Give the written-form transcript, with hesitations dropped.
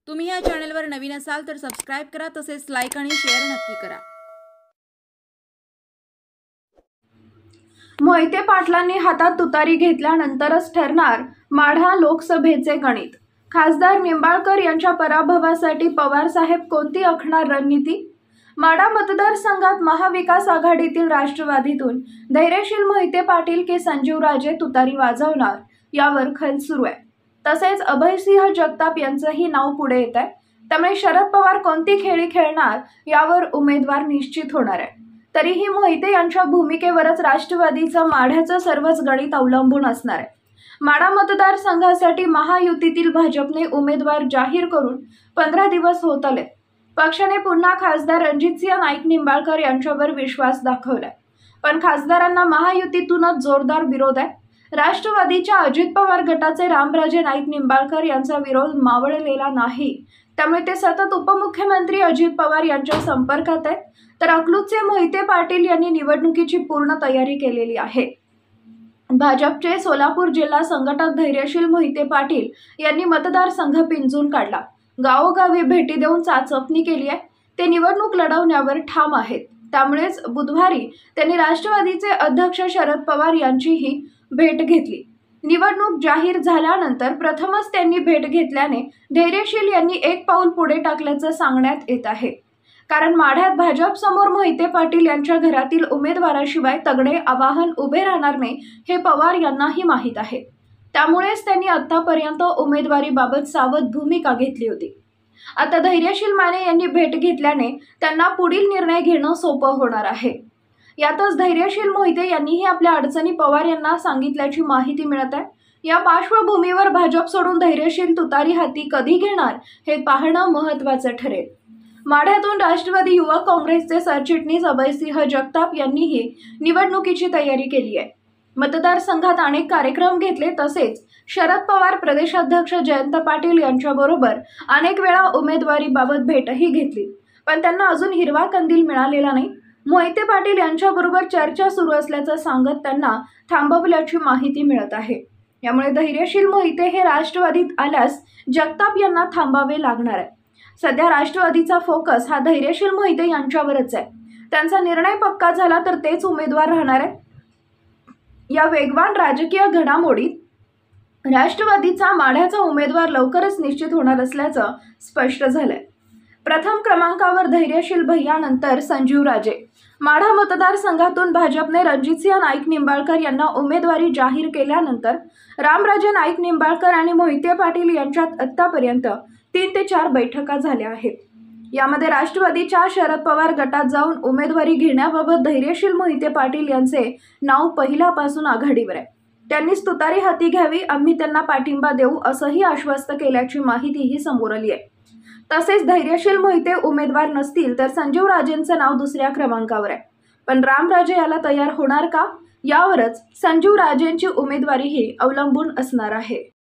तुम्ही या चॅनलवर नवीन असाल तर सबस्क्राइब करा, तसेच लाईक आणि शेअर नक्की करा। मोहिते पाटलांनी हातात तुतारी घेतल्यानंतरच ठरणार माढा लोकसभेचे गणित। खासदार निंबाळकर यांच्या पराभवासाठी पवार साहेब कोणती आखणार रणनीती? माढा मतदारसंघात महाविकास आघाडीतील राष्ट्रवादीतून धैर्यशील मोहिते पाटील की संजीवराजे तुतारी वाजवणार यावर खल सुरू आहे। तसेच अभयसिंह जगताप यांचंही नाव पुढे येत आहे। त्यामुळे शरद पवार कोणती खेळी खेळणार यावर उमेदवार निश्चित होणार आहे। तरीही मोहिते यांच्या भूमिकेवरच राष्ट्रवादीचं माढ्याचं सर्वच गणित अवलंबून असणार आहे। माढा मतदारसंघासाठी महायुतीतील भाजपने उमेदवार जाहीर करून 15 दिवस होत आले। पक्षाने पुन्हा खासदार रणजितसिंह नाईक निंबाळकर यांच्यावर विश्वास दाखवलाय, पण खासदारांना महायुतीतूनच जोरदार विरोध आहे। राष्ट्रवादीच्या अजित पवार गटाचे रामराजे नाईक निंबाळकर यांचा विरोध मावळलेला नाही, त्यामुळे ते सतत उपमुख्यमंत्री अजित पवार यांच्या संपर्कात आहेत। तर अकलूजचे मोहिते पाटील यांनी निवडणुकीची पूर्ण तयारी केलेली आहे। भाजपचे सोलापूर जिल्हा संघटक धैर्यशील मोहिते पाटील यांनी मतदारसंघ पिंजून काढला, गावोगावी भेटी देऊन चाचपणी केली आहे। ते निवडणूक लढवण्यावर ठाम आहेत। त्यामुळेच बुधवारी त्यांनी राष्ट्रवादीचे अध्यक्ष शरद पवार यांचीही भेट घेतली। निवडणूक जाहीर झाल्यानंतर प्रथमच त्यांनी भेट घेतल्याने धैर्यशील यांनी एक पाऊल पुढे टाकल्याचं सांगण्यात येत आहे। कारण माढ्यात भाजप समोर मोहिते पाटील यांच्या घरातील उमेदवाराशिवाय तगडे आवाहन उभे राहणार नाही हे पवार यांनाही माहीत आहे। त्यामुळेच त्यांनी आतापर्यंत उमेदवारीबाबत सावध भूमिका घेतली होती। आता धैर्यशील माने यांनी भेट घेतल्याने त्यांना पुढील निर्णय घेणं सोपं होणार आहे। यातच धैर्यशील मोहिते यांनीही आपल्या अडचणी पवार यांना सांगितल्याची माहिती मिळत आहे। या पार्श्वभूमीवर भाजप सोडून धैर्यशील तुतारी हाती कधी घेणार हे पाहणं महत्त्वाचं ठरेल। माढ्यातून राष्ट्रवादी युवक काँग्रेसचे सरचिटणीस अभयसिंह जगताप यांनीही निवडणुकीची तयारी केली आहे। मतदारसंघात अनेक कार्यक्रम घेतले, तसेच शरद पवार प्रदेशाध्यक्ष जयंत पाटील यांच्याबरोबर अनेक वेळा उमेदवारीबाबत भेटही घेतली, पण त्यांना अजून हिरवा कंदील मिळालेला नाही। मोहिते पाटील यांच्याबरोबर चर्चा सुरू असल्याचं सांगत त्यांना थांबवल्याची माहिती मिळत आहे। यामुळे धैर्यशील मोहिते हे राष्ट्रवादीत आल्यास जगताप यांना थांबावे लागणार आहे। सध्या राष्ट्रवादीचा फोकस हा धैर्यशील मोहिते यांच्यावरच आहे। त्यांचा निर्णय पक्का झाला तर तेच उमेदवार राहणार आहे। या वेगवान राजकीय घडामोडीत राष्ट्रवादीचा माढ्याचा उमेदवार लवकरच निश्चित होणार असल्याचं स्पष्ट झालंय। प्रथम क्रमांकावर धैर्यशील भैयानंतर संजीवराजे। माढा मतदारसंघातून भाजपने रणजितसिंह नाईक निंबाळकर यांना उमेदवारी जाहीर केल्यानंतर रामराजे नाईक निंबाळकर आणि मोहिते पाटील यांच्यात आतापर्यंत 3 ते 4 बैठका झाल्या आहेत। यामध्ये राष्ट्रवादीच्या शरद पवार गटात जाऊन उमेदवारी घेण्याबाबत धैर्यशील मोहिते पाटील यांचे नाव पहिल्यापासून आघाडीवर आहे। त्यांनीच तुतारी हाती घ्यावी, आम्ही त्यांना पाठिंबा देऊ असंही आश्वस्त केल्याची माहितीही समोर आली आहे। तसेच धैर्यशील मोहिते उमेदवार नसतील तर संजीवराजेंचं नाव दुसऱ्या क्रमांकावर आहे, पण रामराजे याला तयार होणार का यावरच संजीवराजेंची उमेदवारीही अवलंबून असणार आहे।